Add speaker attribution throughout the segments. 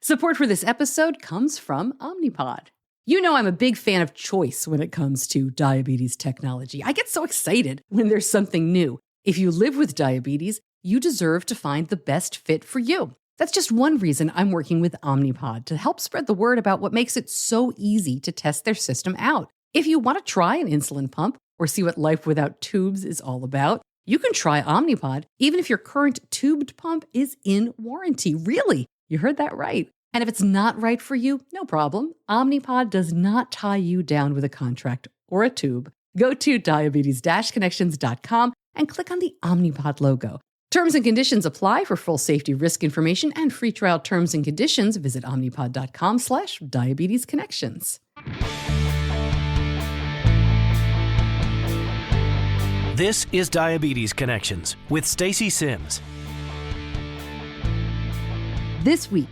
Speaker 1: Support for this episode comes from Omnipod. You know I'm a big fan of choice when it comes to diabetes technology. I get so excited when there's something new. If you live with diabetes, you deserve to find the best fit for you. That's just one reason I'm working with Omnipod to help spread the word about what makes it so easy to test their system out. If you want to try an insulin pump or see what life without tubes is all about, you can try Omnipod even if your current tubed pump is in warranty. Really, you heard that right. And if it's not right for you, no problem. Omnipod does not tie you down with a contract or a tube. Go to diabetes-connections.com and click on the Omnipod logo. Terms and conditions apply. For full safety risk information and free trial terms and conditions, visit omnipod.com/diabetesconnections.
Speaker 2: This is Diabetes Connections with Stacey Sims.
Speaker 1: This week,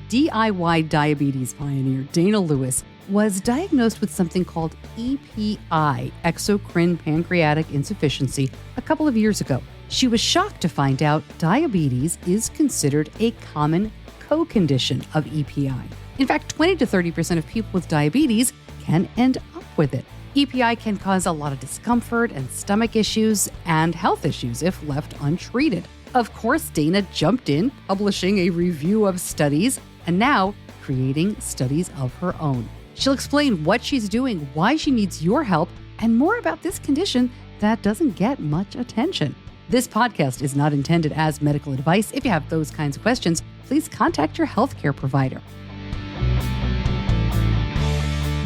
Speaker 1: DIY diabetes pioneer Dana Lewis was diagnosed with something called EPI, exocrine pancreatic insufficiency, a couple of years ago. She was shocked to find out diabetes is considered a common co-condition of EPI. In fact, 20 to 30% of people with diabetes can end up with it. EPI can cause a lot of discomfort and stomach issues and health issues if left untreated. Of course, Dana jumped in, publishing a review of studies and now creating studies of her own. She'll explain what she's doing, why she needs your help, and more about this condition that doesn't get much attention. This podcast is not intended as medical advice. If you have those kinds of questions, please contact your healthcare provider.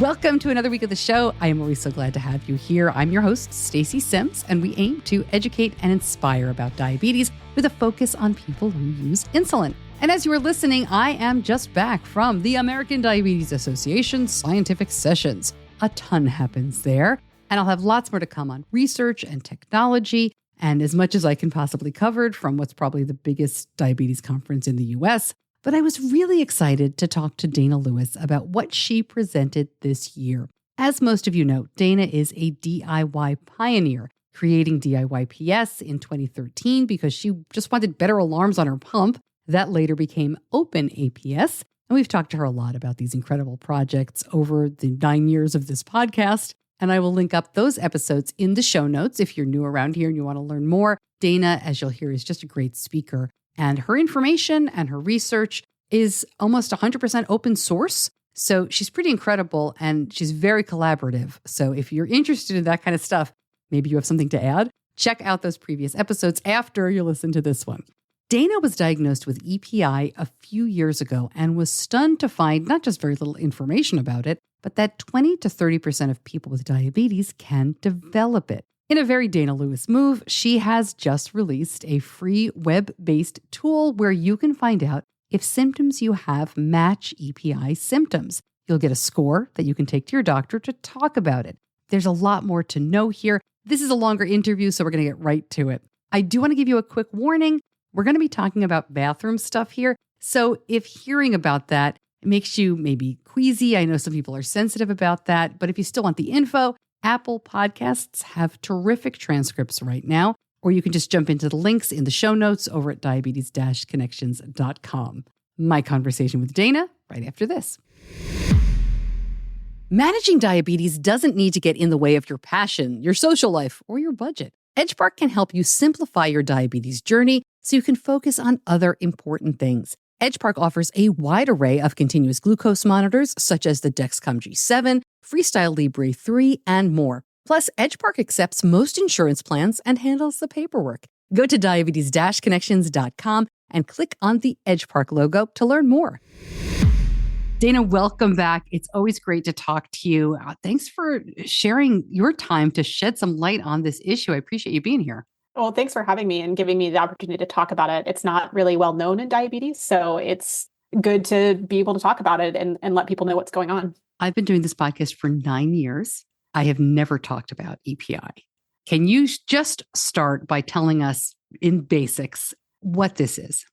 Speaker 1: Welcome to another week of the show. I am always so glad to have you here. I'm your host, Stacey Sims, and we aim to educate and inspire about diabetes with a focus on people who use insulin. And as you were listening, I am just back from the American Diabetes Association Scientific Sessions. A ton happens there, and I'll have lots more to come on research and technology, and as much as I can possibly cover from what's probably the biggest diabetes conference in the US. But I was really excited to talk to Dana Lewis about what she presented this year. As most of you know, Dana is a DIY pioneer, creating DIY-PS in 2013 because she just wanted better alarms on her pump. That later became Open APS. And we've talked to her a lot about these incredible projects over the 9 years of this podcast. And I will link up those episodes in the show notes if you're new around here and you want to learn more. Dana, as you'll hear, is just a great speaker. And her information and her research is almost 100% open source. So she's pretty incredible and she's very collaborative. So if you're interested in that kind of stuff, maybe you have something to add, check out those previous episodes after you listen to this one. Dana was diagnosed with EPI a few years ago and was stunned to find not just very little information about it, but that 20 to 30% of people with diabetes can develop it. In a very Dana Lewis move, she has just released a free web-based tool where you can find out if symptoms you have match EPI symptoms. You'll get a score that you can take to your doctor to talk about it. There's a lot more to know here. This is a longer interview, so we're going to get right to it. I do want to give you a quick warning. We're going to be talking about bathroom stuff here. So if hearing about that makes you maybe queasy, I know some people are sensitive about that, but if you still want the info, Apple Podcasts have terrific transcripts right now, or you can just jump into the links in the show notes over at diabetes-connections.com. My conversation with Dana right after this. Managing diabetes doesn't need to get in the way of your passion, your social life, or your budget. EdgePark can help you simplify your diabetes journey so you can focus on other important things. EdgePark offers a wide array of continuous glucose monitors, such as the Dexcom G7, Freestyle Libre 3, and more. Plus, EdgePark accepts most insurance plans and handles the paperwork. Go to diabetes-connections.com and click on the EdgePark logo to learn more. Dana, welcome back. It's always great to talk to you. Thanks for sharing your time to shed some light on this issue. I appreciate you being here.
Speaker 3: Well, thanks for having me and giving me the opportunity to talk about it. It's not really well known in diabetes, so it's good to be able to talk about it and let people know what's going on.
Speaker 1: I've been doing this podcast for 9 years. I have never talked about EPI. Can you just start by telling us in basics what this is?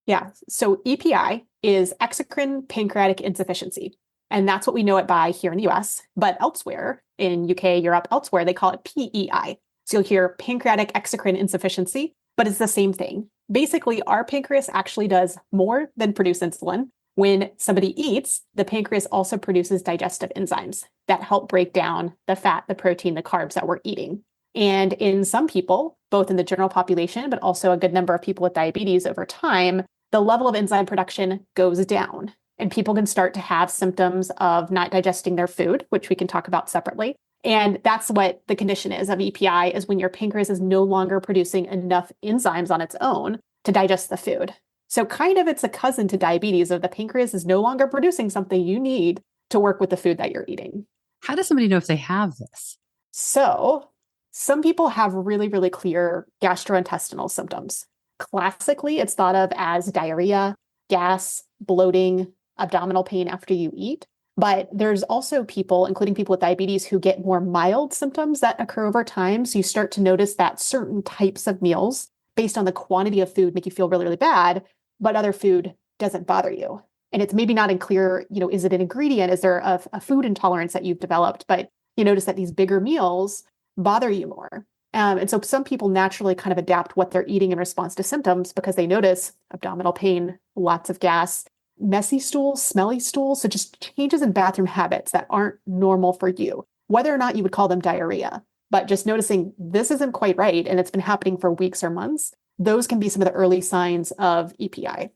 Speaker 3: Yeah. So EPI is exocrine pancreatic insufficiency. And that's what we know it by here in the US. But elsewhere, in UK, Europe, elsewhere, they call it PEI. So you'll hear pancreatic exocrine insufficiency, but it's the same thing. Basically, our pancreas actually does more than produce insulin. when somebody eats, the pancreas also produces digestive enzymes that help break down the fat, the protein, the carbs that we're eating. And in some people, both in the general population, but also a good number of people with diabetes over time, the level of enzyme production goes down. And people can start to have symptoms of not digesting their food, which we can talk about separately. And that's what the condition is of EPI, is when your pancreas is no longer producing enough enzymes on its own to digest the food. So kind of it's a cousin to diabetes, of the pancreas is no longer producing something you need to work with the food that you're eating.
Speaker 1: How does somebody know if they have this?
Speaker 3: So some people have really, really clear gastrointestinal symptoms. Classically, it's thought of as diarrhea, gas, bloating, abdominal pain after you eat. But there's also people, including people with diabetes, who get more mild symptoms that occur over time. So you start to notice that certain types of meals, based on the quantity of food, make you feel really, really bad, but other food doesn't bother you. And it's maybe not clear, is it an ingredient? Is there a food intolerance that you've developed? But you notice that these bigger meals bother you more. And so some people naturally kind of adapt what they're eating in response to symptoms, because they notice abdominal pain, lots of gas, messy stools, smelly stools. So just changes in bathroom habits that aren't normal for you, whether or not you would call them diarrhea. But just noticing this isn't quite right, and it's been happening for weeks or months, those can be some of the early signs of EPI.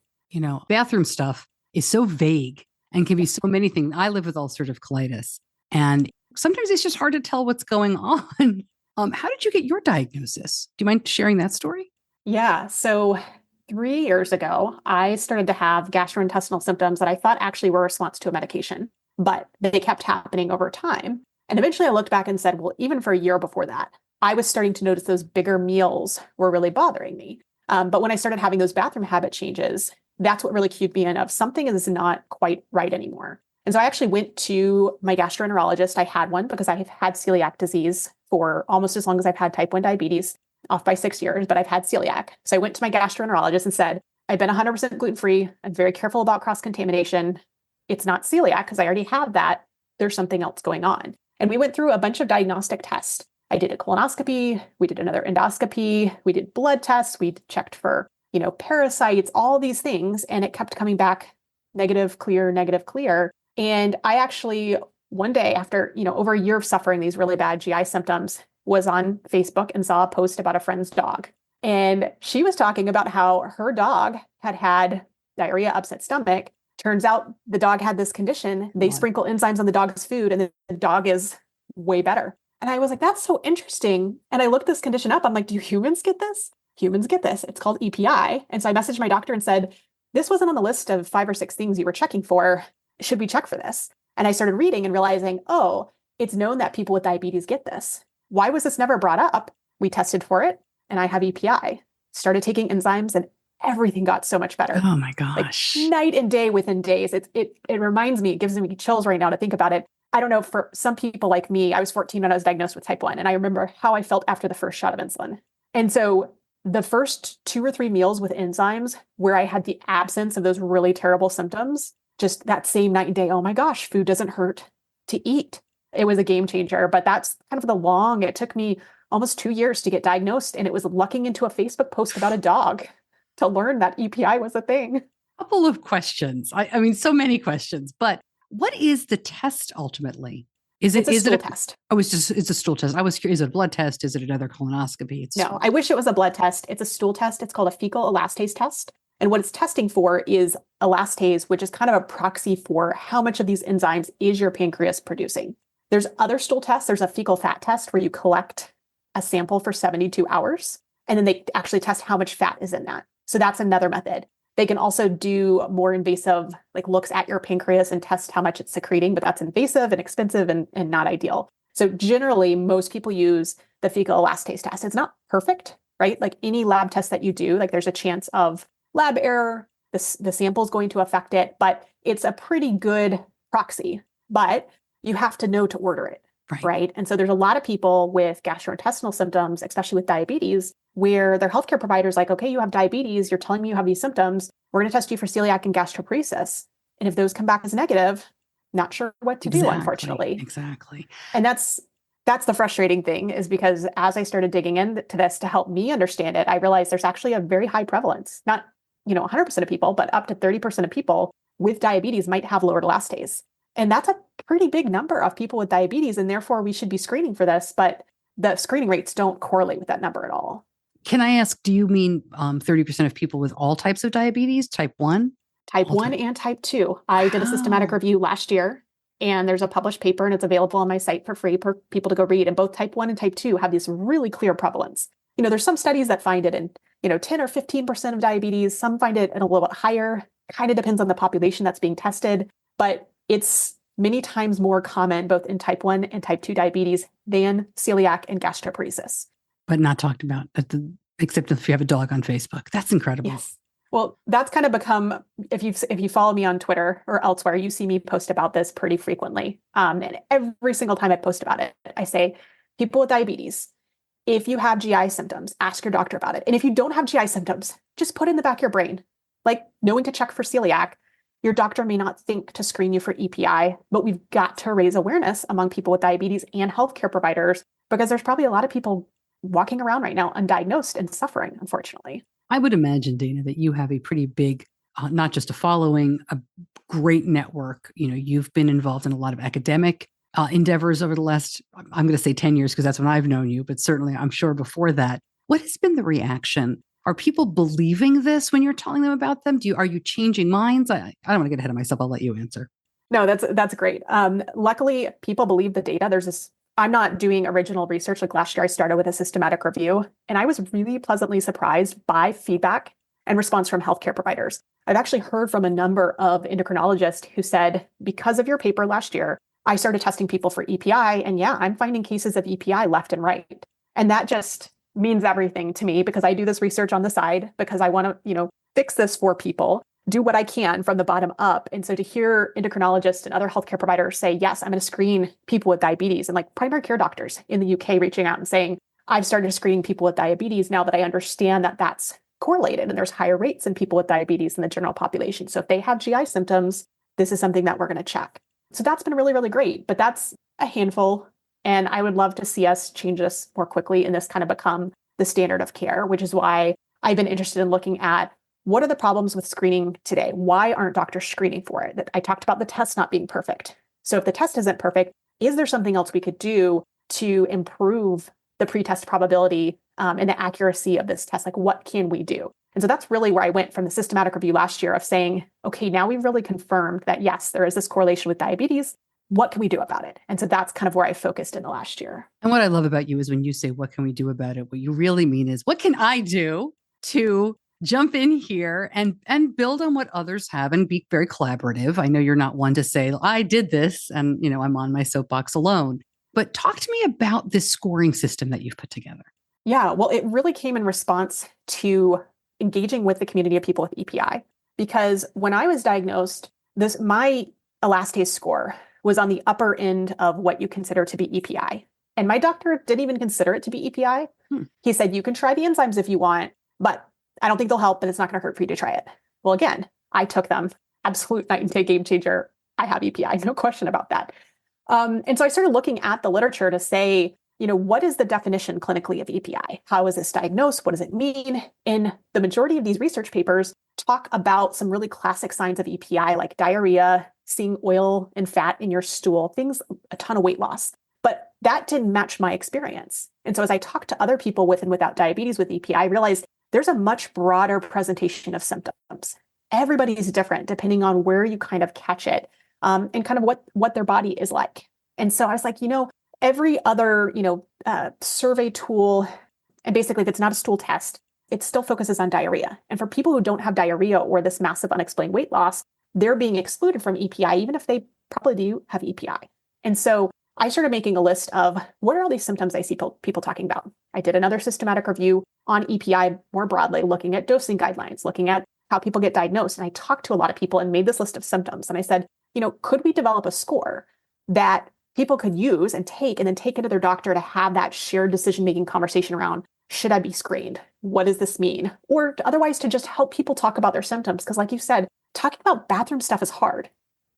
Speaker 1: Bathroom stuff is so vague and can be so many things. I live with ulcerative colitis, and sometimes it's just hard to tell what's going on. How did you get your diagnosis? Do you mind sharing that story?
Speaker 3: Yeah. So 3 years ago, I started to have gastrointestinal symptoms that I thought actually were a response to a medication, but they kept happening over time. And eventually I looked back and said, well, even for a year before that, I was starting to notice those bigger meals were really bothering me. But when I started having those bathroom habit changes, that's what really cued me in of something is not quite right anymore. And so I actually went to my gastroenterologist. I had one because I have had celiac disease for almost as long as I've had type 1 diabetes, off by 6 years, but I've had celiac. So I went to my gastroenterologist and said, I've been 100% gluten-free. I'm very careful about cross-contamination. It's not celiac because I already have that. There's something else going on. And we went through a bunch of diagnostic tests. I did a colonoscopy. We did another endoscopy. We did blood tests. We checked for, parasites, all these things. And it kept coming back negative, clear, negative, clear. And I actually, one day after, over a year of suffering these really bad GI symptoms, was on Facebook and saw a post about a friend's dog. And she was talking about how her dog had diarrhea, upset stomach. Turns out the dog had this condition. They sprinkle enzymes on the dog's food and the dog is way better. And I was like, that's so interesting. And I looked this condition up. I'm like, do humans get this? Humans get this. It's called EPI. And so I messaged my doctor and said, this wasn't on the list of 5 or 6 things you were checking for. Should we check for this? And I started reading and realizing, oh, it's known that people with diabetes get this. Why was this never brought up? We tested for it and I have EPI. Started taking enzymes and everything got so much better.
Speaker 1: Oh my gosh.
Speaker 3: Like night and day within days. It reminds me, it gives me chills right now to think about it. I don't know, for some people like me, I was 14 when I was diagnosed with type 1, and I remember how I felt after the first shot of insulin. And so the first 2 or 3 meals with enzymes where I had the absence of those really terrible symptoms, just that same night and day, oh my gosh, food doesn't hurt to eat. It was a game changer, but that's kind of it took me almost 2 years to get diagnosed. And it was lucking into a Facebook post about a dog to learn that EPI was a thing.
Speaker 1: Couple of questions. I mean, so many questions, but what is the test ultimately? It's a stool
Speaker 3: test.
Speaker 1: Oh, it's a stool test. I was curious, is it a blood test? Is it another colonoscopy?
Speaker 3: No, I wish it was a blood test. It's a stool test. It's called a fecal elastase test. And what it's testing for is elastase, which is kind of a proxy for how much of these enzymes is your pancreas producing. There's other stool tests. There's a fecal fat test where you collect a sample for 72 hours, and then they actually test how much fat is in that. So that's another method. They can also do more invasive, like looks at your pancreas and test how much it's secreting, but that's invasive and expensive and not ideal. So generally, most people use the fecal elastase test. It's not perfect, right? Like any lab test that you do, like there's a chance of lab error, the sample is going to affect it, but it's a pretty good proxy. But you have to know to order it, right? And so there's a lot of people with gastrointestinal symptoms, especially with diabetes, where their healthcare provider's like, okay, you have diabetes, you're telling me you have these symptoms, we're going to test you for celiac and gastroparesis. And if those come back as negative, not sure what to do, unfortunately.
Speaker 1: Exactly.
Speaker 3: And that's the frustrating thing, is because as I started digging into this to help me understand it, I realized there's actually a very high prevalence, not 100% of people, but up to 30% of people with diabetes might have lowered elastase. And that's a pretty big number of people with diabetes, and therefore we should be screening for this, but the screening rates don't correlate with that number at all.
Speaker 1: Can I ask, do you mean 30% of people with all types of diabetes, type 1?
Speaker 3: Type 1 and type 2. I did a systematic review last year, and there's a published paper, and it's available on my site for free for people to go read. And both type 1 and type 2 have this really clear prevalence. There's some studies that find it in 10 or 15% of diabetes. Some find it in a little bit higher. Kind of depends on the population that's being tested, but it's many times more common both in type 1 and type 2 diabetes than celiac and gastroparesis.
Speaker 1: But not talked about, except if you have a dog on Facebook. That's incredible.
Speaker 3: Yes. Well, that's kind of become, if you follow me on Twitter or elsewhere, you see me post about this pretty frequently. And every single time I post about it, I say, people with diabetes, if you have GI symptoms, ask your doctor about it. And if you don't have GI symptoms, just put it in the back of your brain, like knowing to check for celiac. Your doctor may not think to screen you for EPI, but we've got to raise awareness among people with diabetes and healthcare providers, because there's probably a lot of people walking around right now undiagnosed and suffering, unfortunately.
Speaker 1: I would imagine, Dana, that you have a pretty big, not just a following, a great network. You've been involved in a lot of academic endeavors over the last, I'm going to say 10 years, because that's when I've known you, but certainly I'm sure before that. What has been the reaction? Are people believing this when you're telling them about them? Are you changing minds? I don't want to get ahead of myself. I'll let you answer.
Speaker 3: No, that's great. Luckily, people believe the data. I'm not doing original research. Like last year, I started with a systematic review, and I was really pleasantly surprised by feedback and response from healthcare providers. I've actually heard from a number of endocrinologists who said, because of your paper last year, I started testing people for EPI, and yeah, I'm finding cases of EPI left and right. And that just means everything to me, because I do this research on the side because I want to, fix this for people, do what I can from the bottom up. And so to hear endocrinologists and other healthcare providers say, yes, I'm going to screen people with diabetes, and like primary care doctors in the UK reaching out and saying, I've started screening people with diabetes now that I understand that that's correlated and there's higher rates in people with diabetes in the general population. So if they have GI symptoms, this is something that we're going to check. So that's been really, really great, but that's a handful. And I would love to see us change this more quickly and this kind of become the standard of care, which is why I've been interested in looking at what are the problems with screening today? Why aren't doctors screening for it? I talked about the test not being perfect. So if the test isn't perfect, is there something else we could do to improve the pretest probability and the accuracy of this test? Like, what can we do? And so that's really where I went from the systematic review last year of saying, okay, now we've really confirmed that, yes, there is this correlation with diabetes. What can we do about it? And so that's kind of where I focused in the last year.
Speaker 1: And what I love about you is when you say, what can we do about it? What you really mean is, what can I do to jump in here and build on what others have and be very collaborative? I know you're not one to say, I did this and, I'm on my soapbox alone. But talk to me about this scoring system that you've put together.
Speaker 3: Yeah, well, it really came in response to engaging with the community of people with EPI. Because when I was diagnosed, my elastase score was on the upper end of what you consider to be EPI. And my doctor didn't even consider it to be EPI. He said, you can try the enzymes if you want, but I don't think they'll help, and it's not going to hurt for you to try it. Well, again, I took them. Absolute night and day game changer. I have EPI, no question about that. And so I started looking at the literature to say, what is the definition clinically of EPI? How is this diagnosed? What does it mean? And the majority of these research papers talk about some really classic signs of EPI, like diarrhea, seeing oil and fat in your stool, a ton of weight loss. But that didn't match my experience. And so as I talked to other people with and without diabetes with EPI, I realized there's a much broader presentation of symptoms. Everybody's different depending on where you kind of catch it and kind of what their body is like. And so I was like, every other, survey tool, and basically if it's not a stool test, it still focuses on diarrhea. And for people who don't have diarrhea or this massive unexplained weight loss, they're being excluded from EPI, even if they probably do have EPI. And so I started making a list of what are all these symptoms I see people talking about. I did another systematic review on EPI more broadly, looking at dosing guidelines, looking at how people get diagnosed. And I talked to a lot of people and made this list of symptoms. And I said, could we develop a score that people could use and then take it to their doctor to have that shared decision-making conversation around, should I be screened? What does this mean? Or otherwise to just help people talk about their symptoms. Because like you said, talking about bathroom stuff is hard,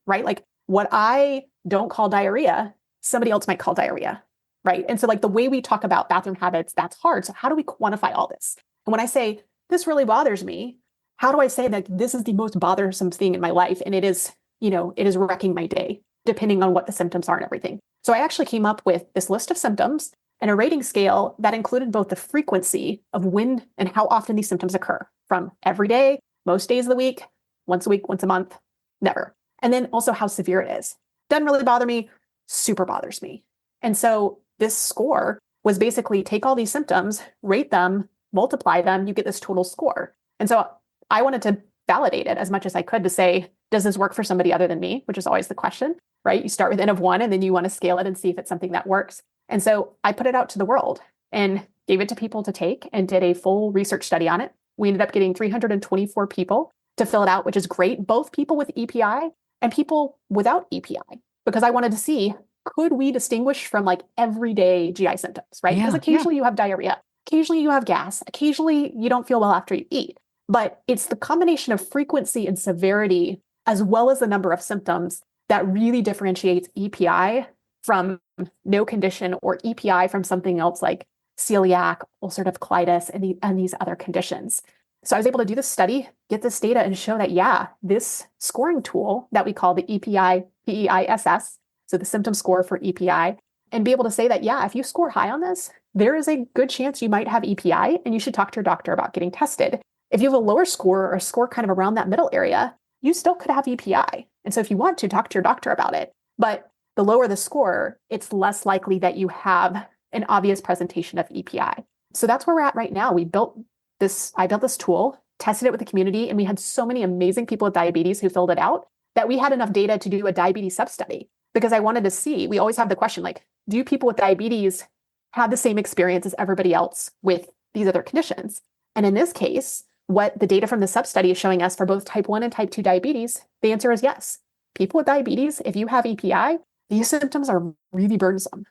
Speaker 3: right? Like what I don't call diarrhea, somebody else might call diarrhea, right? And so like the way we talk about bathroom habits, that's hard. So how do we quantify all this? And when I say, this really bothers me, how do I say that this is the most bothersome thing in my life? And it is, it is wrecking my day, depending on what the symptoms are and everything. So I actually came up with this list of symptoms and a rating scale that included both the frequency of when and how often these symptoms occur, from every day, most days of the week, once a month, never. And then also how severe it is. Doesn't really bother me, super bothers me. And so this score was basically take all these symptoms, rate them, multiply them, you get this total score. And so I wanted to validate it as much as I could to say, does this work for somebody other than me? Which is always the question, right? You start with N of 1 and then you want to scale it and see if it's something that works. And so I put it out to the world and gave it to people to take and did a full research study on it. We ended up getting 324 people to fill it out, which is great, both people with EPI and people without EPI, because I wanted to see, could we distinguish from like everyday GI symptoms, right? Because occasionally you have diarrhea, occasionally you have gas, occasionally you don't feel well after you eat. But it's the combination of frequency and severity, as well as the number of symptoms, that really differentiates EPI from no condition, or EPI from something else like celiac, ulcerative colitis, and these other conditions. So I was able to do this study, get this data, and show that, this scoring tool that we call the EPI, PEISS, so the symptom score for EPI, and be able to say that, if you score high on this, there is a good chance you might have EPI, and you should talk to your doctor about getting tested. If you have a lower score or a score kind of around that middle area, you still could have EPI. And so if you want to, talk to your doctor about it. But the lower the score, it's less likely that you have an obvious presentation of EPI. So that's where we're at right now. I built this tool, tested it with the community, and we had so many amazing people with diabetes who filled it out that we had enough data to do a diabetes sub-study, because I wanted to see, we always have the question, like, do people with diabetes have the same experience as everybody else with these other conditions? And in this case, what the data from the sub-study is showing us for both type 1 and type 2 diabetes, the answer is yes. People with diabetes, if you have EPI, these symptoms are really burdensome.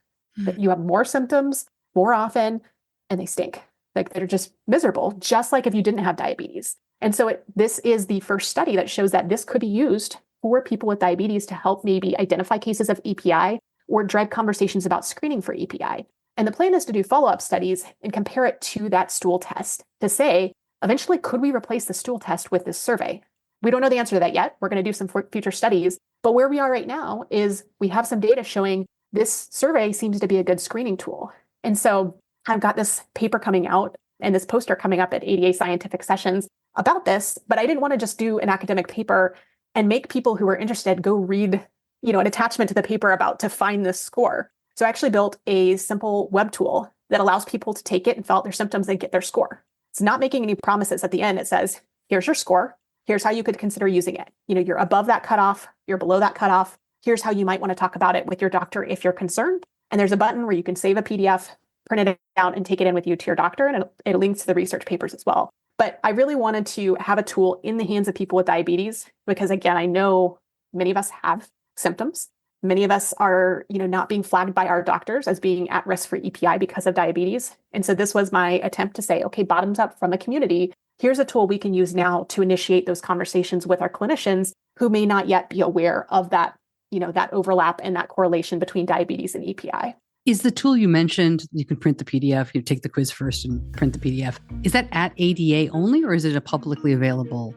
Speaker 3: You have more symptoms more often, and they stink. Like, they're just miserable, just like if you didn't have diabetes. And so this is the first study that shows that this could be used for people with diabetes to help maybe identify cases of EPI or drive conversations about screening for EPI. And the plan is to do follow-up studies and compare it to that stool test to say, eventually, could we replace the stool test with this survey? We don't know the answer to that yet. We're going to do some future studies. But where we are right now is we have some data showing this survey seems to be a good screening tool. And so I've got this paper coming out and this poster coming up at ADA Scientific Sessions about this, but I didn't want to just do an academic paper and make people who are interested go read, an attachment to the paper about to find this score. So I actually built a simple web tool that allows people to take it and fill out their symptoms and get their score. It's not making any promises at the end. It says, here's your score. Here's how you could consider using it. You're above that cutoff, you're below that cutoff. Here's how you might want to talk about it with your doctor if you're concerned. And there's a button where you can save a PDF, print it out, and take it in with you to your doctor. And it links to the research papers as well. But I really wanted to have a tool in the hands of people with diabetes, because again, I know many of us have symptoms. Many of us are, not being flagged by our doctors as being at risk for EPI because of diabetes. And so this was my attempt to say, okay, bottoms up from the community, here's a tool we can use now to initiate those conversations with our clinicians who may not yet be aware of that, that overlap and that correlation between diabetes and EPI.
Speaker 1: Is the tool you mentioned, you can print the PDF, you take the quiz first and print the PDF. Is that at ADA only, or is it a publicly available?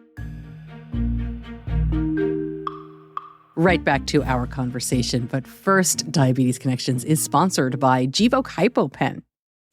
Speaker 1: Right back to our conversation. But first, Diabetes Connections is sponsored by Gvoke HypoPen.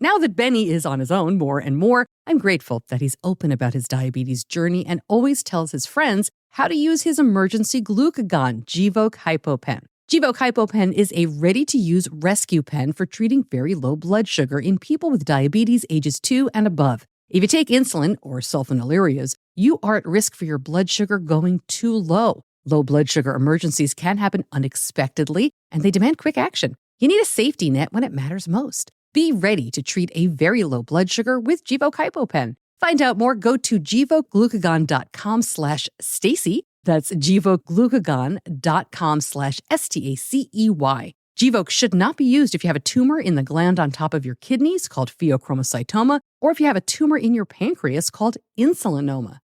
Speaker 1: Now that Benny is on his own more and more, I'm grateful that he's open about his diabetes journey and always tells his friends how to use his emergency glucagon, Gvoke HypoPen. Gvoke HypoPen is a ready-to-use rescue pen for treating very low blood sugar in people with diabetes ages 2 and above. If you take insulin or sulfonylureas, you are at risk for your blood sugar going too low. Low blood sugar emergencies can happen unexpectedly, and they demand quick action. You need a safety net when it matters most. Be ready to treat a very low blood sugar with Gvoke HypoPen. Find out more, go to gvokeglucagon.com/Stacy. That's gvokeglucagon.com/STACEY. Gvoke should not be used if you have a tumor in the gland on top of your kidneys called pheochromocytoma, or if you have a tumor in your pancreas called insulinoma.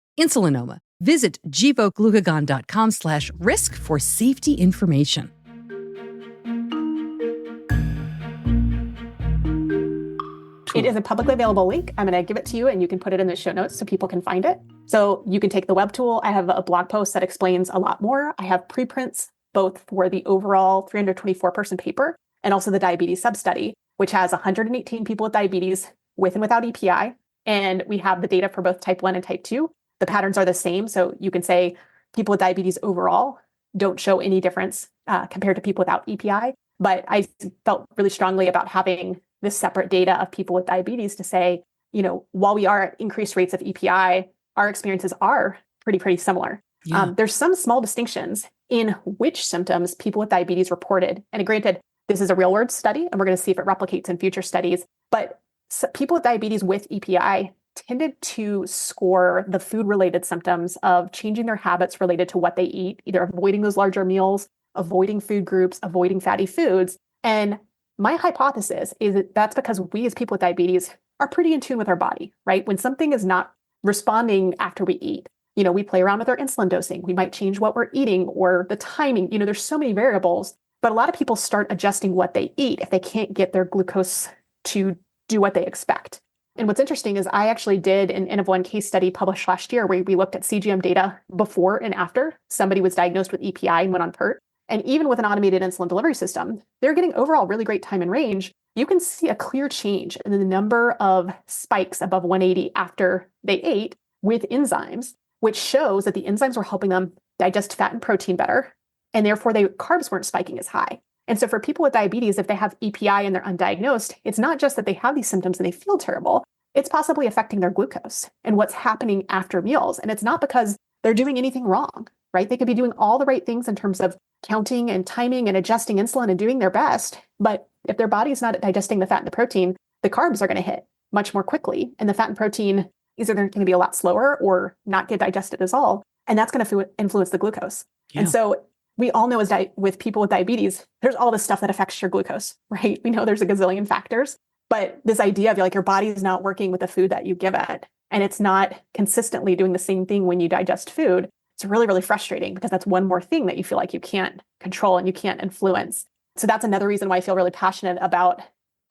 Speaker 1: Visit gvokeglucagon.com/risk for safety information.
Speaker 3: It is a publicly available link. I'm going to give it to you and you can put it in the show notes so people can find it. So you can take the web tool. I have a blog post that explains a lot more. I have preprints both for the overall 324-person paper and also the diabetes sub-study, which has 118 people with diabetes with and without EPI. And we have the data for both type 1 and type 2. The patterns are the same. So you can say people with diabetes overall don't show any difference compared to people without EPI. But I felt really strongly about having this separate data of people with diabetes to say, while we are at increased rates of EPI, our experiences are pretty similar.
Speaker 1: Yeah.
Speaker 3: There's some small distinctions in which symptoms people with diabetes reported. And granted, this is a real world study, and we're going to see if it replicates in future studies. But people with diabetes with EPI tended to score the food-related symptoms of changing their habits related to what they eat, either avoiding those larger meals, avoiding food groups, avoiding fatty foods. And my hypothesis is that that's because we as people with diabetes are pretty in tune with our body, right? When something is not responding after we eat, we play around with our insulin dosing. We might change what we're eating or the timing. There's so many variables, but a lot of people start adjusting what they eat if they can't get their glucose to do what they expect. And what's interesting is I actually did an N of 1 case study published last year where we looked at CGM data before and after somebody was diagnosed with EPI and went on PERT. And even with an automated insulin delivery system, they're getting overall really great time and range. You can see a clear change in the number of spikes above 180 after they ate with enzymes, which shows that the enzymes were helping them digest fat and protein better, and therefore carbs weren't spiking as high. And so for people with diabetes, if they have EPI and they're undiagnosed, it's not just that they have these symptoms and they feel terrible, it's possibly affecting their glucose and what's happening after meals. And it's not because they're doing anything wrong, right? They could be doing all the right things in terms of counting and timing and adjusting insulin and doing their best. But if their body's not digesting the fat and the protein, the carbs are going to hit much more quickly. And the fat and protein, either they're going to be a lot slower or not get digested at all. And that's going to influence the glucose. Yeah. And so we all know with people with diabetes, there's all this stuff that affects your glucose, right? We know there's a gazillion factors, but this idea of your body is not working with the food that you give it, and it's not consistently doing the same thing when you digest food. It's really frustrating because that's one more thing that you feel like you can't control and you can't influence. So that's another reason why I feel really passionate about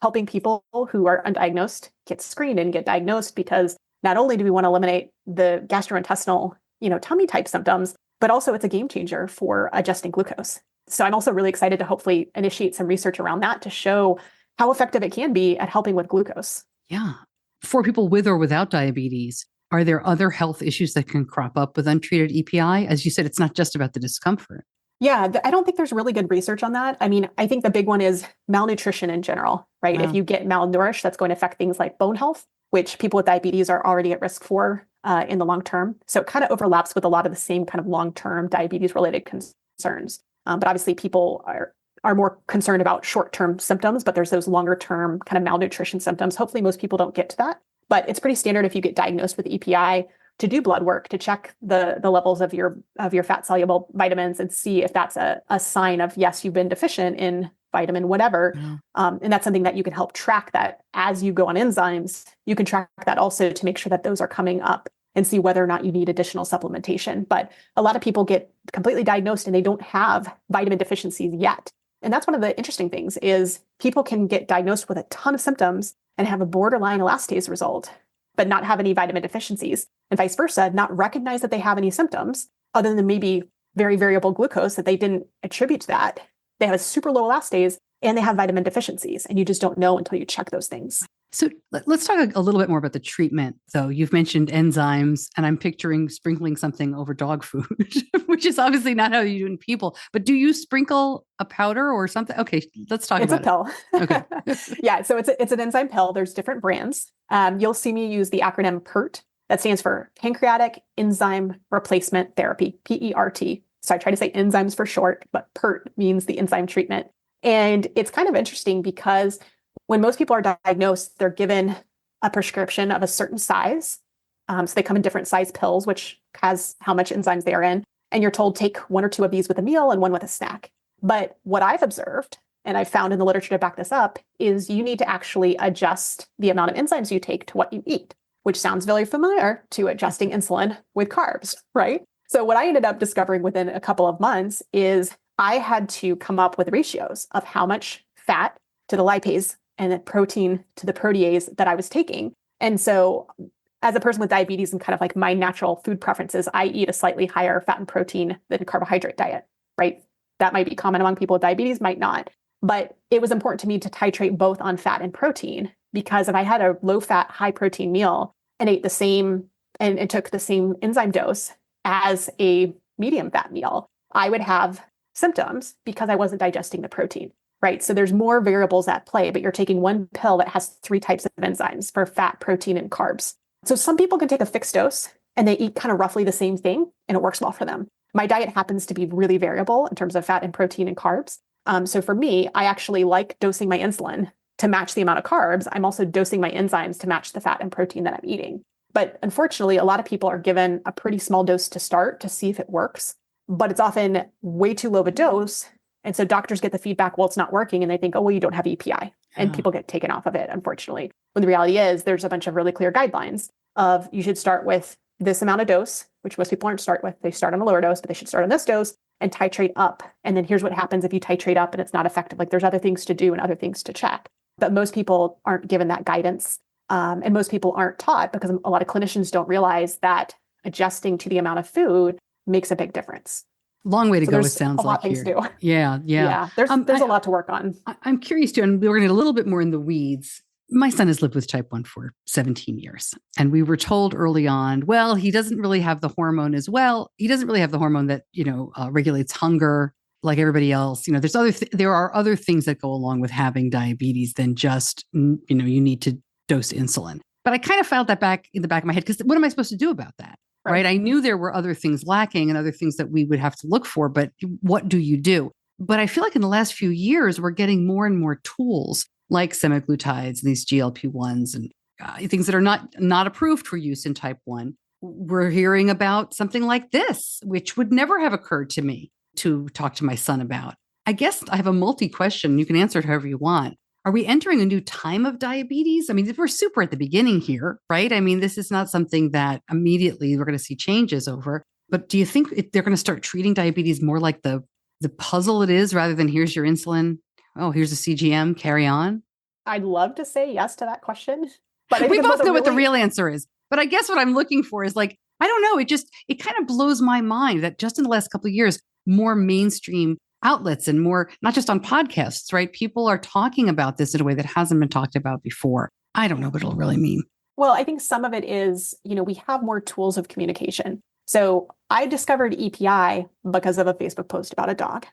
Speaker 3: helping people who are undiagnosed get screened and get diagnosed, because not only do we want to eliminate the gastrointestinal, tummy type symptoms, but also it's a game changer for adjusting glucose. So I'm also really excited to hopefully initiate some research around that to show how effective it can be at helping with glucose.
Speaker 1: Yeah. For people with or without diabetes, are there other health issues that can crop up with untreated EPI? As you said, it's not just about the discomfort.
Speaker 3: Yeah, I don't think there's really good research on that. I mean, I think the big one is malnutrition in general, right? Wow. If you get malnourished, that's going to affect things like bone health, which people with diabetes are already at risk for in the long term. So it kind of overlaps with a lot of the same kind of long-term diabetes-related concerns. But obviously, people are more concerned about short-term symptoms, but there's those longer-term kind of malnutrition symptoms. Hopefully, most people don't get to that. But it's pretty standard if you get diagnosed with EPI to do blood work to check the levels of your fat-soluble vitamins and see if that's a sign of, yes, you've been deficient in vitamin whatever. Yeah. And that's something that you can help track that as you go on enzymes. You can track that also to make sure that those are coming up and see whether or not you need additional supplementation. But a lot of people get completely diagnosed and they don't have vitamin deficiencies yet. And that's one of the interesting things is people can get diagnosed with a ton of symptoms and have a borderline elastase result, but not have any vitamin deficiencies, and vice versa, not recognize that they have any symptoms other than maybe very variable glucose that they didn't attribute to that. They have a super low elastase and they have vitamin deficiencies, and you just don't know until you check those things.
Speaker 1: So let's talk a little bit more about the treatment, though. You've mentioned enzymes, and I'm picturing sprinkling something over dog food, which is obviously not how you do in people. But do you sprinkle a powder or something? Okay, let's talk about it.
Speaker 3: It's a pill. Okay. Yeah, so it's an enzyme pill. There's different brands. You'll see me use the acronym PERT. That stands for Pancreatic Enzyme Replacement Therapy, PERT. So I try to say enzymes for short, but PERT means the enzyme treatment. And it's kind of interesting because when most people are diagnosed, they're given a prescription of a certain size. So they come in different size pills, which has how much enzymes they are in. And you're told take 1 or 2 of these with a meal and 1 with a snack. But what I've observed, and I've found in the literature to back this up, is you need to actually adjust the amount of enzymes you take to what you eat, which sounds very familiar to adjusting insulin with carbs, right? So what I ended up discovering within a couple of months is I had to come up with ratios of how much fat to the lipase and the protein to the protease that I was taking. And so as a person with diabetes and kind of like my natural food preferences, I eat a slightly higher fat and protein than carbohydrate diet, right? That might be common among people with diabetes, might not. But it was important to me to titrate both on fat and protein, because if I had a low fat, high protein meal and ate the same and took the same enzyme dose as a medium fat meal, I would have symptoms because I wasn't digesting the protein, right? So there's more variables at play, but you're taking one pill that has 3 types of enzymes for fat, protein, and carbs. So some people can take a fixed dose and they eat kind of roughly the same thing and it works well for them. My diet happens to be really variable in terms of fat and protein and carbs. So for me, I actually like dosing my insulin to match the amount of carbs. I'm also dosing my enzymes to match the fat and protein that I'm eating. But unfortunately, a lot of people are given a pretty small dose to start to see if it works, but it's often way too low of a dose. And so doctors get the feedback, well, it's not working. And they think, oh, well, you don't have EPI. And people get taken off of it, unfortunately. When the reality is there's a bunch of really clear guidelines of you should start with this amount of dose, which most people aren't start with. They start on a lower dose, but they should start on this dose and titrate up. And then here's what happens if you titrate up and it's not effective. Like there's other things to do and other things to check. But most people aren't given that guidance. And most people aren't taught because a lot of clinicians don't realize that adjusting to the amount of food makes a big difference.
Speaker 1: Long way to go, it sounds like
Speaker 3: things
Speaker 1: here.
Speaker 3: to do.
Speaker 1: Yeah.
Speaker 3: There's a lot to work on.
Speaker 1: I'm curious too, and we're going to get a little bit more in the weeds. My son has lived with type 1 for 17 years. And we were told early on, well, he doesn't really have the hormone as well. He doesn't really have the hormone that, regulates hunger like everybody else. There are other things that go along with having diabetes than just, you need to dose insulin. But I kind of felt that back in the back of my head, because what am I supposed to do about that? Right. I knew there were other things lacking and other things that we would have to look for, but what do you do? But I feel like in the last few years, we're getting more and more tools like semaglutides and these GLP-1s and things that are not approved for use in type 1. We're hearing about something like this, which would never have occurred to me to talk to my son about. I guess I have a multi-question. You can answer it however you want. Are we entering a new time of diabetes? I mean, we're super at the beginning here, right? I mean, this is not something that immediately we're going to see changes over. But do you think they're going to start treating diabetes more like the puzzle it is, rather than here's your insulin, oh, here's a CGM, carry on?
Speaker 3: I'd love to say yes to that question. But
Speaker 1: we both know what the real answer is. But I guess what I'm looking for is like, I don't know. It kind of blows my mind that just in the last couple of years, more mainstream outlets and more, not just on podcasts, right? People are talking about this in a way that hasn't been talked about before. I don't know what it'll really mean.
Speaker 3: Well, I think some of it is, we have more tools of communication. So I discovered EPI because of a Facebook post about a dog,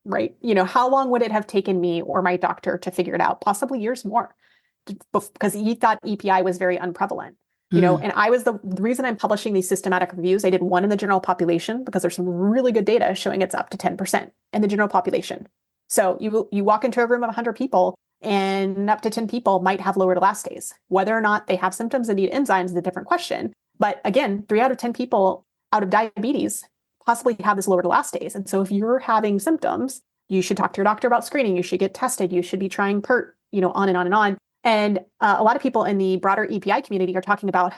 Speaker 3: right? How long would it have taken me or my doctor to figure it out? Possibly years more, because he thought EPI was very unprevalent. And I was the reason I'm publishing these systematic reviews. I did one in the general population because there's some really good data showing it's up to 10% in the general population. So you walk into a room of 100 people and up to 10 people might have lowered elastase. Whether or not they have symptoms and need enzymes is a different question. But again, 3 out of 10 people out of diabetes possibly have this lowered elastase. And so if you're having symptoms, you should talk to your doctor about screening. You should get tested. You should be trying PERT, on and on and on. And a lot of people in the broader EPI community are talking about,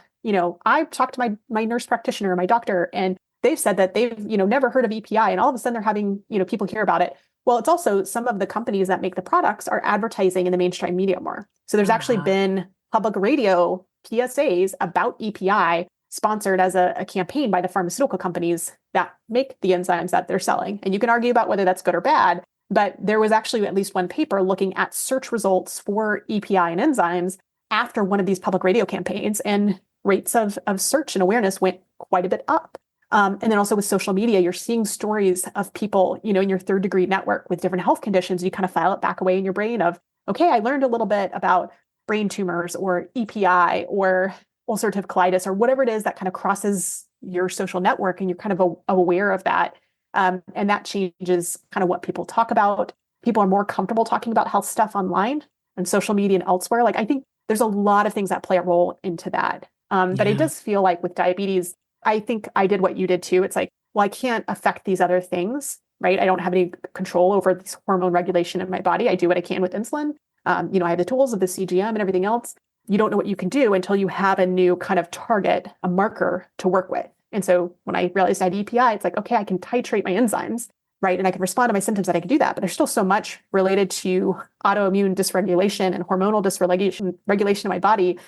Speaker 3: I talked to my nurse practitioner, my doctor, and they've said that they've, never heard of EPI. And all of a sudden they're having, people hear about it. Well, it's also some of the companies that make the products are advertising in the mainstream media more. So there's actually been public radio PSAs about EPI sponsored as a campaign by the pharmaceutical companies that make the enzymes that they're selling. And you can argue about whether that's good or bad. But there was actually at least one paper looking at search results for EPI and enzymes after one of these public radio campaigns, and rates of search and awareness went quite a bit up. And then also with social media, you're seeing stories of people, in your 3rd degree network with different health conditions. You kind of file it back away in your brain of, okay, I learned a little bit about brain tumors or EPI or ulcerative colitis or whatever it is that kind of crosses your social network, and you're kind of aware of that. And that changes kind of what people talk about. People are more comfortable talking about health stuff online and social media and elsewhere. Like, I think there's a lot of things that play a role into that. But it does feel like with diabetes, I think I did what you did too. It's like, well, I can't affect these other things, right? I don't have any control over this hormone regulation in my body. I do what I can with insulin. I have the tools of the CGM and everything else. You don't know what you can do until you have a new kind of target, a marker to work with. And so when I realized I had EPI, it's like, okay, I can titrate my enzymes, right? And I can respond to my symptoms that I can do that. But there's still so much related to autoimmune dysregulation and hormonal dysregulation in my body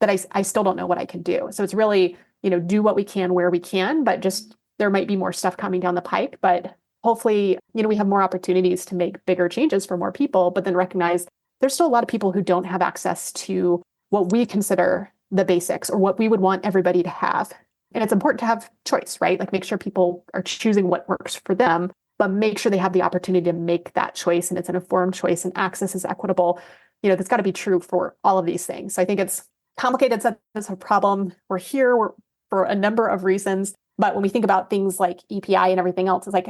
Speaker 3: that I still don't know what I can do. So it's really, do what we can where we can, but just there might be more stuff coming down the pike. But hopefully, we have more opportunities to make bigger changes for more people, but then recognize there's still a lot of people who don't have access to what we consider the basics or what we would want everybody to have. And it's important to have choice, right? Like make sure people are choosing what works for them, but make sure they have the opportunity to make that choice and it's an informed choice and access is equitable. That's got to be true for all of these things. So I think it's complicated. It's a problem. We're here for a number of reasons. But when we think about things like EPI and everything else, it's like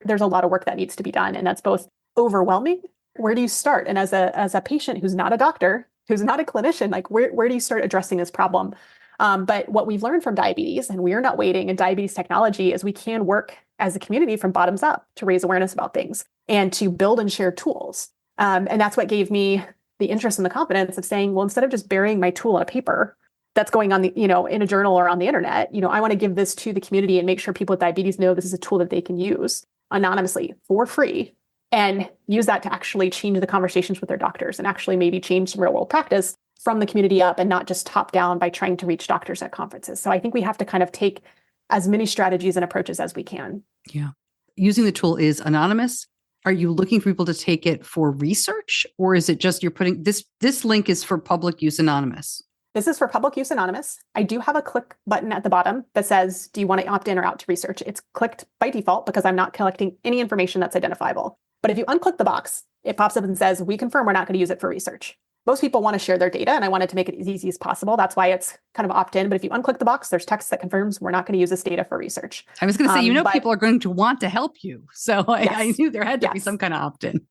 Speaker 3: there's a lot of work that needs to be done. And that's both overwhelming. Where do you start? And as a patient who's not a doctor, who's not a clinician, like where do you start addressing this problem? But what we've learned from diabetes, and we are not waiting in diabetes technology, is we can work as a community from bottoms up to raise awareness about things and to build and share tools. And that's what gave me the interest and the confidence of saying, well, instead of just burying my tool on a paper that's going on in a journal or on the internet, I want to give this to the community and make sure people with diabetes know this is a tool that they can use anonymously for free and use that to actually change the conversations with their doctors and actually maybe change some real world practice from the community up and not just top down by trying to reach doctors at conferences. So I think we have to kind of take as many strategies and approaches as we can.
Speaker 1: Yeah. Using the tool is anonymous. Are you looking for people to take it for research, or is it just you're putting this link is for public use anonymous?
Speaker 3: This is for public use anonymous. I do have a click button at the bottom that says, do you want to opt in or out to research? It's clicked by default because I'm not collecting any information that's identifiable. But if you unclick the box, it pops up and says, we confirm we're not going to use it for research. Most people want to share their data, and I wanted to make it as easy as possible. That's why it's kind of opt-in. But if you unclick the box, there's text that confirms we're not going to use this data for research.
Speaker 1: I was going to say, people are going to want to help you. So
Speaker 3: yes,
Speaker 1: I knew there had to be some kind of opt-in.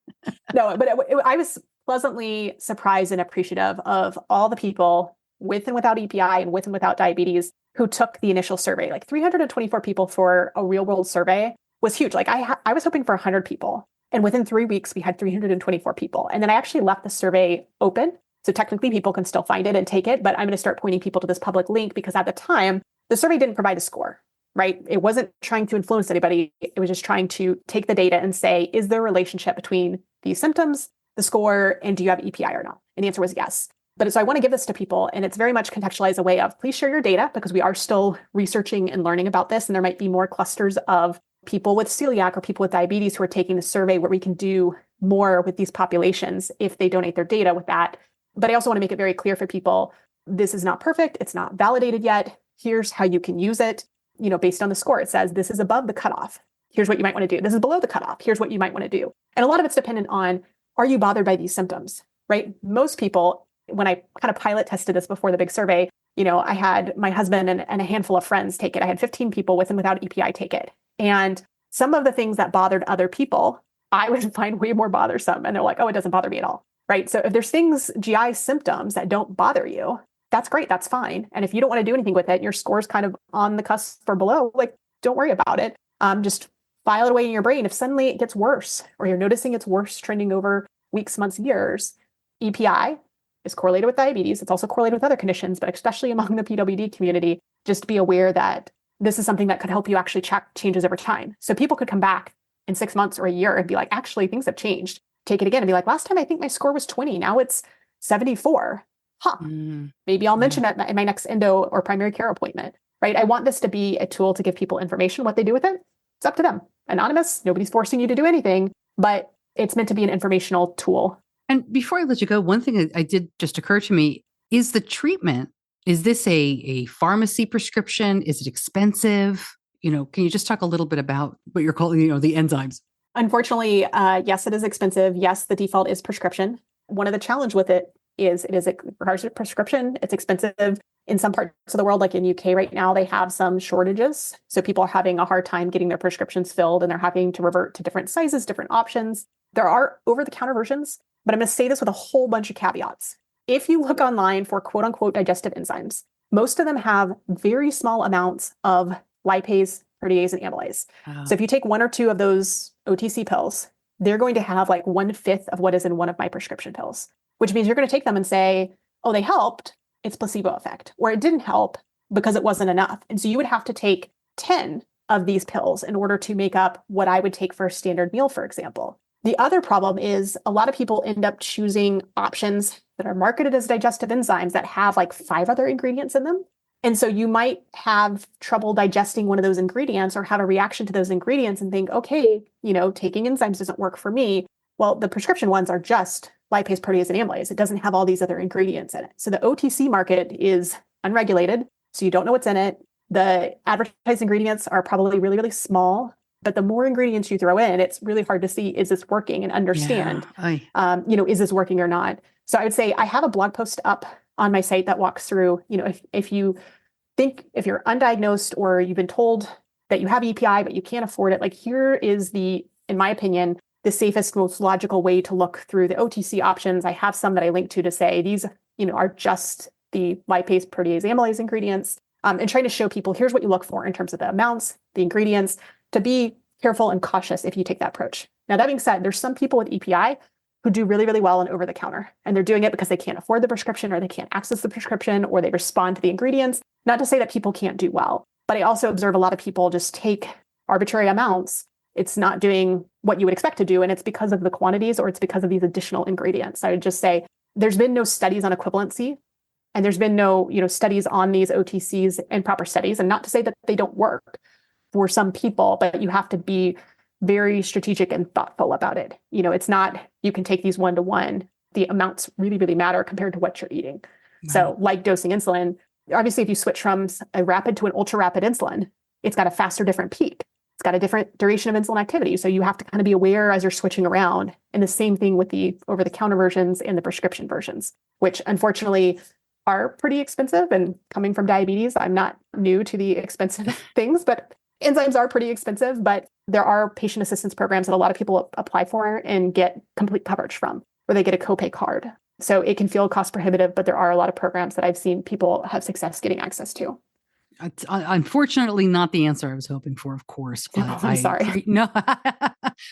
Speaker 3: No, but I was pleasantly surprised and appreciative of all the people with and without EPI and with and without diabetes who took the initial survey. Like 324 people for a real world survey was huge. Like I was hoping for 100 people. And within 3 weeks, we had 324 people. And then I actually left the survey open. So technically people can still find it and take it, but I'm going to start pointing people to this public link because at the time, the survey didn't provide a score, right? It wasn't trying to influence anybody. It was just trying to take the data and say, is there a relationship between these symptoms, the score, and do you have EPI or not? And the answer was yes. But so I want to give this to people, and it's very much contextualized a way of please share your data because we are still researching and learning about this. And there might be more clusters of people with celiac or people with diabetes who are taking the survey where we can do more with these populations if they donate their data with that. But I also want to make it very clear for people, this is not perfect. It's not validated yet. Here's how you can use it. Based on the score, it says this is above the cutoff. Here's what you might want to do. This is below the cutoff. Here's what you might want to do. And a lot of it's dependent on, are you bothered by these symptoms, right? Most people, when I kind of pilot tested this before the big survey, I had my husband and a handful of friends take it. I had 15 people with and without EPI take it. And some of the things that bothered other people, I would find way more bothersome. And they're like, oh, it doesn't bother me at all. Right. So if there's GI symptoms that don't bother you, that's great. That's fine. And if you don't want to do anything with it, your score's kind of on the cusp or below, like, don't worry about it. Just file it away in your brain. If suddenly it gets worse or you're noticing it's worse trending over weeks, months, years, EPI is correlated with diabetes. It's also correlated with other conditions, but especially among the PWD community, just be aware that this is something that could help you actually track changes over time. So people could come back in 6 months or a year and be like, actually, things have changed. Take it again and be like, last time I think my score was 20. Now it's 74. Maybe I'll mention that in my next endo or primary care appointment, right? I want this to be a tool to give people information. What they do with it, it's up to them. Anonymous, nobody's forcing you to do anything, but it's meant to be an informational tool.
Speaker 1: And before I let you go, one thing that I did just occur to me is the treatment. Is this a pharmacy prescription? Is it expensive? Can you just talk a little bit about what you're calling, the enzymes?
Speaker 3: Unfortunately, yes, it is expensive. Yes, the default is prescription. One of the challenge with it is it requires a prescription. It's expensive. In some parts of the world, like in UK right now, they have some shortages. So people are having a hard time getting their prescriptions filled and they're having to revert to different sizes, different options. There are over-the-counter versions, but I'm going to say this with a whole bunch of caveats. If you look online for quote unquote digestive enzymes, most of them have very small amounts of lipase, protease, and amylase.
Speaker 1: Oh.
Speaker 3: So if you take one or two of those OTC pills, they're going to have like 1/5 of what is in one of my prescription pills, which means you're going to take them and say, oh, they helped. It's placebo effect, or it didn't help because it wasn't enough. And so you would have to take 10 of these pills in order to make up what I would take for a standard meal, for example. The other problem is a lot of people end up choosing options that are marketed as digestive enzymes that have like 5 other ingredients in them. And so you might have trouble digesting one of those ingredients or have a reaction to those ingredients and think, okay, taking enzymes doesn't work for me. Well, the prescription ones are just lipase, protease, and amylase. It doesn't have all these other ingredients in it. So the OTC market is unregulated. So you don't know what's in it. The advertised ingredients are probably really, really small. But the more ingredients you throw in, it's really hard to see, is this working and understand, is this working or not? So I would say I have a blog post up on my site that walks through, if you think, if you're undiagnosed or you've been told that you have EPI, but you can't afford it, like here is in my opinion, the safest, most logical way to look through the OTC options. I have some that I link to say these, are just the lipase, protease, amylase ingredients, and trying to show people here's what you look for in terms of the amounts, the ingredients, to be careful and cautious if you take that approach. Now, that being said, there's some people with EPI who do really, really well on over the counter, and they're doing it because they can't afford the prescription or they can't access the prescription or they respond to the ingredients. Not to say that people can't do well, but I also observe a lot of people just take arbitrary amounts. It's not doing what you would expect to do, and it's because of the quantities or it's because of these additional ingredients. I would just say there's been no studies on equivalency, and there's been no, studies on these OTCs and proper studies, and not to say that they don't work for some people, but you have to be very strategic and thoughtful about it. It's not, you can take these 1-to-1. The amounts really, really matter compared to what you're eating. Right. So like dosing insulin, obviously if you switch from a rapid to an ultra rapid insulin, it's got a faster, different peak. It's got a different duration of insulin activity. So you have to kind of be aware as you're switching around. And the same thing with the over-the-counter versions and the prescription versions, which unfortunately are pretty expensive. And coming from diabetes, I'm not new to the expensive things, but enzymes are pretty expensive, but there are patient assistance programs that a lot of people apply for and get complete coverage from, where they get a copay card. So it can feel cost prohibitive, but there are a lot of programs that I've seen people have success getting access to.
Speaker 1: It's unfortunately not the answer I was hoping for, of course. But
Speaker 3: I'm sorry.
Speaker 1: No,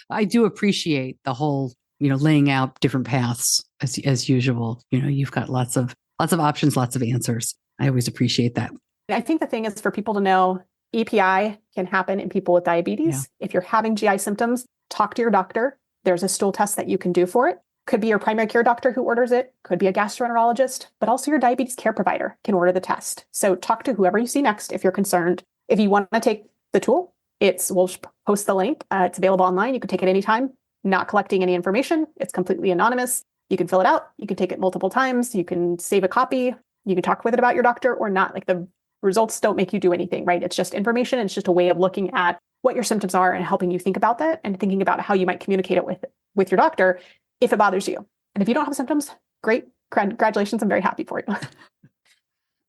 Speaker 1: I do appreciate the whole, laying out different paths as usual. You've got lots of options, lots of answers. I always appreciate that.
Speaker 3: I think the thing is for people to know, EPI can happen in people with diabetes. Yeah. If you're having GI symptoms, talk to your doctor. There's a stool test that you can do for it. Could be your primary care doctor who orders it, could be a gastroenterologist, but also your diabetes care provider can order the test. So talk to whoever you see next if you're concerned. If you want to take the tool, we'll post the link. It's available online. You can take it anytime, not collecting any information. It's completely anonymous. You can fill it out. You can take it multiple times. You can save a copy. You can talk with it about your doctor or not. Like the results don't make you do anything, right? It's just information. It's just a way of looking at what your symptoms are and helping you think about that and thinking about how you might communicate it with your doctor if it bothers you. And if you don't have symptoms, great. Congratulations. I'm very happy for you.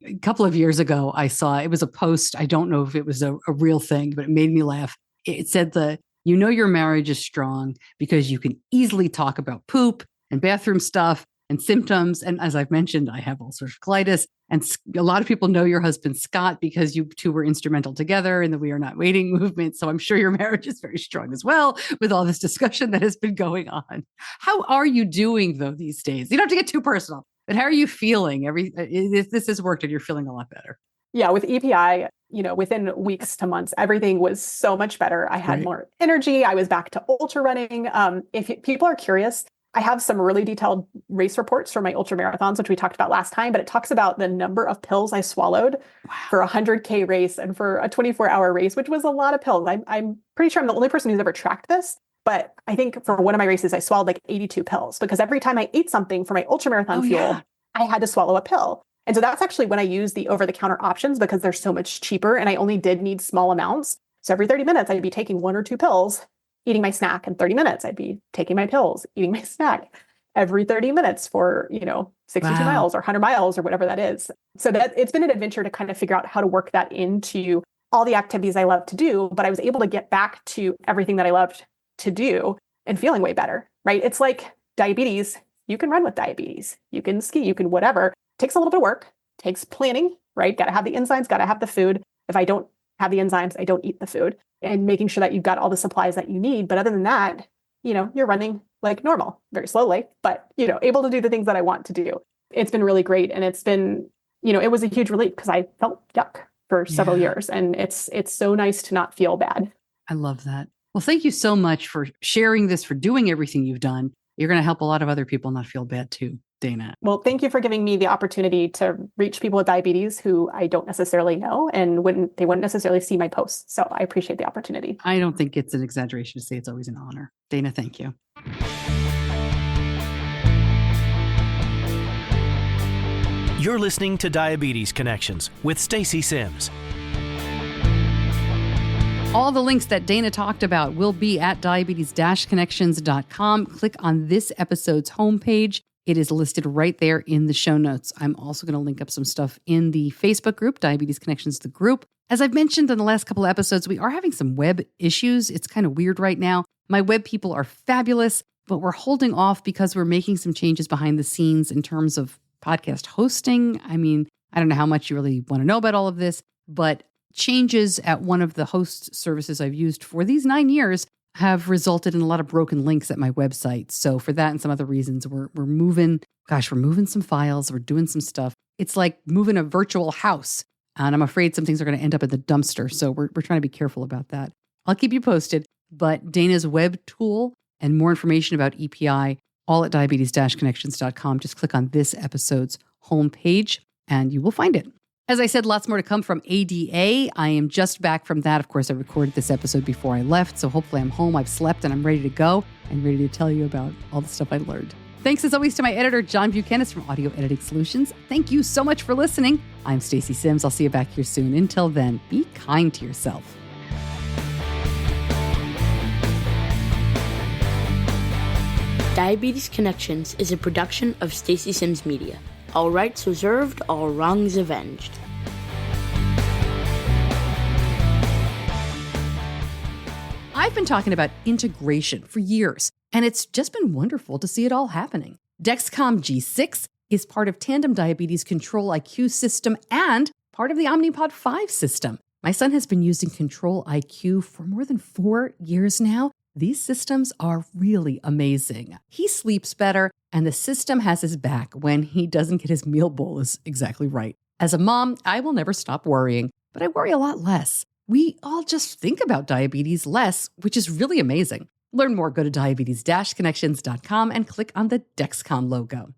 Speaker 1: A couple of years ago, I saw, it was a post. I don't know if it was a real thing, but it made me laugh. It said your marriage is strong because you can easily talk about poop and bathroom stuff and symptoms. And as I've mentioned, I have ulcerative colitis. And a lot of people know your husband, Scott, because you two were instrumental together in the We Are Not Waiting movement. So I'm sure your marriage is very strong as well with all this discussion that has been going on. How are you doing, though, these days? You don't have to get too personal, but how are you feeling? If this has worked and you're feeling a lot better.
Speaker 3: Yeah, with EPI, within weeks to months, everything was so much better. I had more energy. I was back to ultra running. If people are curious, I have some really detailed race reports for my ultra marathons, which we talked about last time, but it talks about the number of pills I swallowed for a 100K race and for a 24-hour race, which was a lot of pills. I'm pretty sure I'm the only person who's ever tracked this, but I think for one of my races, I swallowed like 82 pills because every time I ate something for my ultra marathon fuel, I had to swallow a pill. And so that's actually when I use the over-the-counter options because they're so much cheaper and I only did need small amounts. So every 30 minutes, I'd be taking 1 or 2 pills, eating my snack. In 30 minutes, I'd be taking my pills, eating my snack every 30 minutes for, 62 miles or 100 miles or whatever that is. So that it's been an adventure to kind of figure out how to work that into all the activities I love to do. But I was able to get back to everything that I loved to do and feeling way better, right? It's like diabetes. You can run with diabetes. You can ski, you can whatever. It takes a little bit of work, takes planning, right? Got to have the enzymes, got to have the food. If I don't have the enzymes, I don't eat the food, and making sure that you've got all the supplies that you need. But other than that, you're running like normal, very slowly, but, able to do the things that I want to do. It's been really great. And it's been, it was a huge relief because I felt yuck for several years. And it's so nice to not feel bad.
Speaker 1: I love that. Well, thank you so much for sharing this, for doing everything you've done. You're going to help a lot of other people not feel bad too, Dana.
Speaker 3: Well, thank you for giving me the opportunity to reach people with diabetes who I don't necessarily know and they wouldn't necessarily see my posts. So I appreciate the opportunity.
Speaker 1: I don't think it's an exaggeration to say it's always an honor. Dana, thank you.
Speaker 2: You're listening to Diabetes Connections with Stacey Sims.
Speaker 1: All the links that Dana talked about will be at diabetes-connections.com. Click on this episode's homepage. It is listed right there in the show notes. I'm also going to link up some stuff in the Facebook group, Diabetes Connections, the group. As I've mentioned in the last couple of episodes, we are having some web issues. It's kind of weird right now. My web people are fabulous, but we're holding off because we're making some changes behind the scenes in terms of podcast hosting. I mean, I don't know how much you really want to know about all of this, but changes at one of the host services I've used for these 9 years have resulted in a lot of broken links at my website. So for that and some other reasons, we're moving some files, we're doing some stuff. It's like moving a virtual house. And I'm afraid some things are going to end up in the dumpster. So we're trying to be careful about that. I'll keep you posted. But Dana's web tool and more information about EPI, all at diabetes-connections.com. Just click on this episode's homepage and you will find it. As I said, lots more to come from ADA. I am just back from that. Of course, I recorded this episode before I left, so hopefully I'm home, I've slept, and I'm ready to go and ready to tell you about all the stuff I learned. Thanks as always to my editor, John Buchanan from Audio Editing Solutions. Thank you so much for listening. I'm Stacey Sims. I'll see you back here soon. Until then, be kind to yourself.
Speaker 4: Diabetes Connections is a production of Stacey Sims Media. All rights reserved, all wrongs avenged.
Speaker 1: I've been talking about integration for years, and it's just been wonderful to see it all happening. Dexcom G6 is part of Tandem Diabetes Control IQ system and part of the Omnipod 5 system. My son has been using Control IQ for more than 4 years now. These systems are really amazing. He sleeps better, and the system has his back when he doesn't get his meal bolus exactly right. As a mom, I will never stop worrying, but I worry a lot less. We all just think about diabetes less, which is really amazing. Learn more, go to diabetes-connections.com and click on the Dexcom logo.